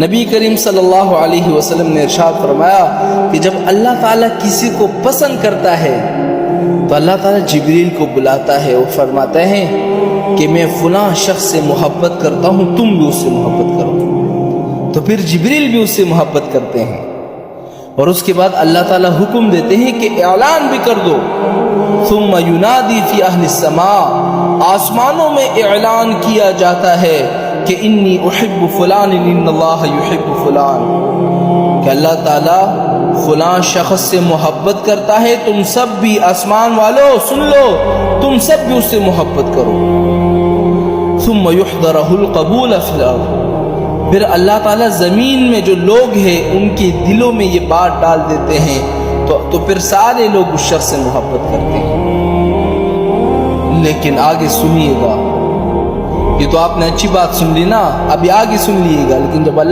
نبی کریم صلی اللہ علیہ وسلم نے ارشاد فرمایا کہ جب اللہ تعالیٰ کسی کو پسند کرتا ہے تو اللہ تعالیٰ جبریل کو بلاتا ہے اور فرماتے ہیں کہ میں فلاں شخص سے محبت کرتا ہوں، تم بھی اس سے محبت کرو، تو پھر جبریل بھی اس سے محبت کرتے ہیں، اور اس کے بعد اللہ تعالیٰ حکم دیتے ہیں کہ اعلان بھی کر دو، ثم ینادی فی اہل السماء، آسمانوں میں اعلان کیا جاتا ہے کہ انی احب فلان ان اللہ یحب فلان، کہ اللہ تعالیٰ فلاں شخص سے محبت کرتا ہے، تم سب بھی آسمان والو سن لو، تم سب بھی اس سے محبت کرو، ثم یحضرہ القبول فی الارض، پھر اللہ تعالیٰ زمین میں جو لوگ ہیں ان کے دلوں میں یہ بات ڈال دیتے ہیں تو پھر سارے لوگ اس شخص سے محبت کرتے ہیں۔ لیکن آگے سنیے گا، یہ تو آپ نے اچھی بات سن لی نا، ابھی آگے سن لیے گا، لیکن جب اللہ